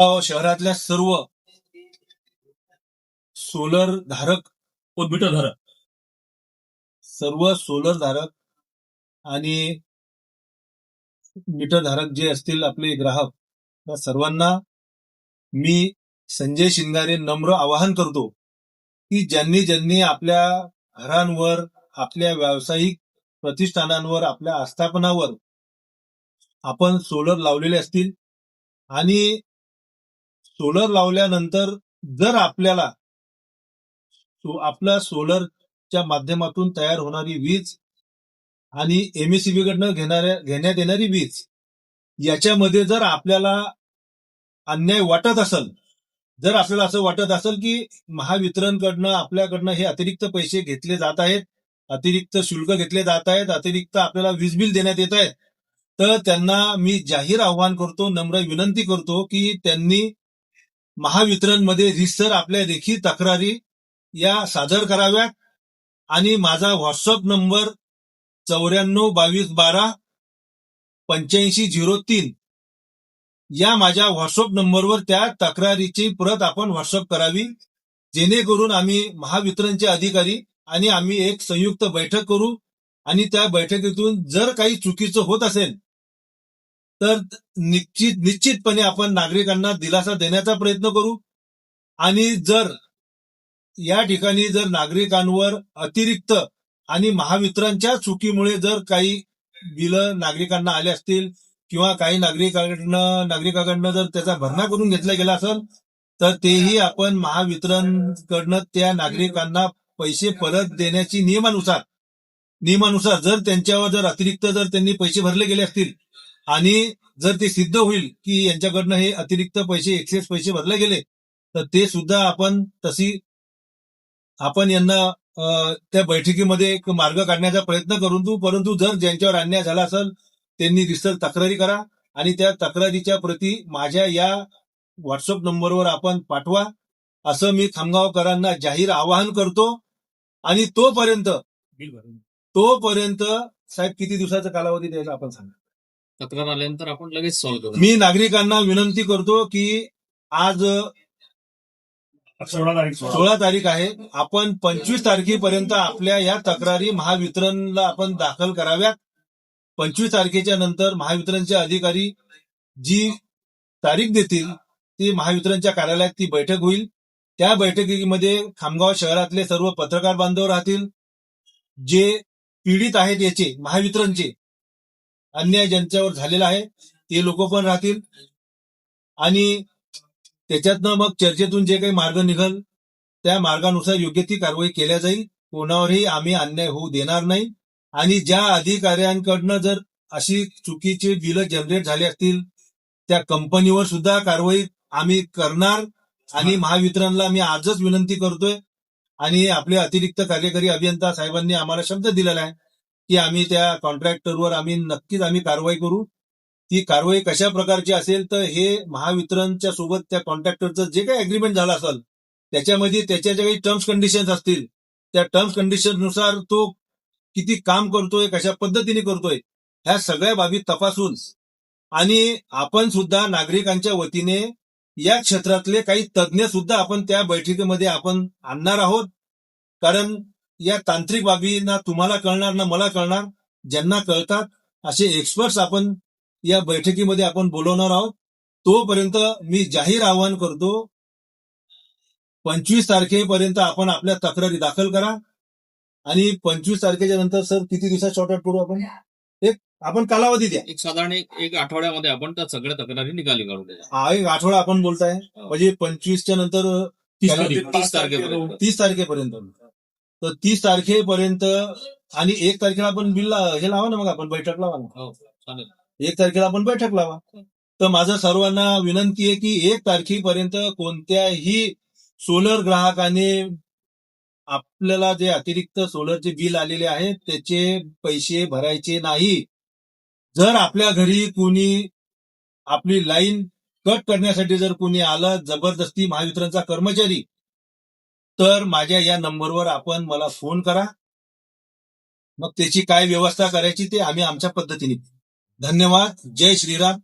शहरातल्या सर्व सोलर धारक व मीटर धारक सर्व सोलर धारक आणि मीटर धारक जे असतील आपले ग्राहक त्या सर्वांना मी संजय शिंगारे नम्र आवाहन करतो की ज्यांनी ज्यांनी आपल्या घरांवर आपल्या व्यावसायिक प्रतिष्ठानांवर आपल्या आस्थापनावर आपण सोलर लावलेले असतील आणि सोलर लावल्यानंतर जर आपल्याला आपल्या सोलरच्या माध्यमातून तयार होणारी वीज आणि एमएससीबी कडनं घेण्यात येणारी वीज याच्यामध्ये जर आपल्याला अन्याय वाटत असेल, जर आपल्याला असं वाटत असेल की महावितरणकडनं आपल्याकडनं हे अतिरिक्त पैसे घेतले जात आहेत, अतिरिक्त शुल्क घेतले जात आहेत, अतिरिक्त आपल्याला वीज बिल देण्यात येत आहेत, तर त्यांना मी जाहीर आवाहन करतो, नम्र विनंती करतो की त्यांनी महावितरणमध्ये रीतसर आपल्या लेखी तक्रारी या सादर कराव्यात आणि माझा व्हॉट्सअप नंबर 9422128503 या माझ्या व्हॉट्सअप नंबरवर त्या तक्रारीची प्रत आपण व्हॉट्सअप करावी, जेणेकरून आम्ही महावितरणचे अधिकारी आणि आम्ही एक संयुक्त बैठक करू आणि त्या बैठकीतून जर काही चुकीचं होत असेल तर निश्चितपणे आपण नागरिकांना दिलासा देण्याचा प्रयत्न करू. आणि जर या ठिकाणी जर नागरिकांवर अतिरिक्त आणि महावितरणच्या चुकीमुळे जर काही बिलं नागरिकांना आले असतील किंवा काही नागरिकांकडनं जर त्याचा भरणा करून घेतला गेला असेल तर तेही आपण महावितरणकडनं त्या नागरिकांना पैसे परत देण्याची नियमानुसार जर त्यांच्यावर जर अतिरिक्त जर त्यांनी पैसे भरले गेले असतील आणि जर ते सिद्ध होईल की यांच्याकडनं हे अतिरिक्त पैसे एक्सेस पैसे भरले गेले तर ते सुद्धा आपण यांना त्या बैठकीमध्ये एक मार्ग काढण्याचा प्रयत्न करू. परंतु जर ज्यांच्यावर अन्याय झाला असेल त्यांनी रिसर तक्रारी करा आणि त्या तक्रारीच्या प्रती माझ्या या व्हॉट्सअप नंबरवर आपण पाठवा असं मी खामगावकरांना जाहीर आवाहन करतो. आणि तोपर्यंत साहेब किती दिवसाचा कालावधी द्यायचा आपण सांगा. तक्रार आल्यानंतर आपण लगेच सॉल्व्ह करू. मी नागरिकांना विनंती करतो की आज 16 तारीख आहे, आपण 25 तारखेपर्यंत आपल्या या तक्रारी महावितरणला आपण दाखल कराव्यात. 25 तारखेच्या नंतर महावितरणचे अधिकारी जी तारीख देतील ती महावितरणच्या कार्यालयात ती बैठक होईल. त्या बैठकीमध्ये खामगाव शहरातले सर्व पत्रकार बांधव राहतील, जे पीडित आहेत याचे महावितरणचे अन्याय ज्यांच्यावर झालेला आहे ते लोक पण राहतील आणि त्याच्यातनं मग चर्चेतून जे काही मार्ग निघल त्या मार्गानुसार योग्य ती कारवाई केल्या जाईल. कोणावरही आम्ही अन्याय होऊ देणार नाही आणि ज्या अधिकाऱ्यांकडनं जर अशी चुकीची बिलं जनरेट झाली असतील त्या कंपनीवर सुद्धा कारवाई आम्ही करणार. आणि महावितरणला मी आजच विनंती करतोय आणि आपले अतिरिक्त कार्यकारी अभियंता साहेबांनी आम्हाला शब्द दिलेला आहे की आम्ही त्या कॉन्ट्रॅक्टरवर नक्कीच कारवाई करू. ती कारवाई कशा प्रकारची असेल तर हे महावितरणच्या सोबत त्या कॉन्ट्रॅक्टरचं जे काही अग्रीमेंट झालं असेल त्याच्यामध्ये त्याच्या ज्या काही टर्म्स कंडिशन्स असतील त्या टर्म्स कंडिशननुसार तो किती काम करतोय, कशा पद्धतीने करतोय ह्या सगळ्या बाबी तपासून आणि आपण सुद्धा नागरिकांच्या वतीने या क्षेत्रातले काही तज्ज्ञ सुद्धा आपण त्या बैठकीमध्ये आपण आणणार आहोत. कारण या तांत्रिक बाबी ना तुम्हाला कळणार ना मला कळणार, ज्यांना कळतात असे एक्सपर्ट्स आपण या बैठकीमध्ये आपण बोलवणार आहोत. तोपर्यंत मी जाहीर आवाहन करतो 25 तारखेपर्यंत आपण आपल्या तक्रारी दाखल करा आणि 25 तारखेच्या नंतर सर किती दिवसात शॉर्ट आउट करू आपण कालावधी द्या. एक साधारण एक आठवड्यामध्ये आपण त्या सगळ्या तक्रारी निकाली काढू द्या. एक आठवडा आपण बोलताय म्हणजे 25च्या नंतर 30 तारखेपर्यंत तर 30 तारखेपर्यंत आणि 1 तारखेला आपण बिल हे लावा ना, मग आपण बैठक लावा ना. हो चालेल. 1 तारखेला आपण बैठक लावा. तर माझं सर्वांना विनंती आहे की 1 तारखेपर्यंत कोणत्याही सोलर ग्राहकाने आपल्याला जे अतिरिक्त सोलरचे बिल आलेले आहेत त्याचे पैसे भरायचे नाही. जर आपल्या घरी कोणी आपली लाईन कट करण्यासाठी जर कोणी आलं जबरदस्ती महावितरणचा कर्मचारी तर माझ्या या नंबरवर आपण मला फोन करा, मग त्याची काय व्यवस्था करायची ते आम्ही आमच्या पद्धतीने. धन्यवाद. जय श्रीराम.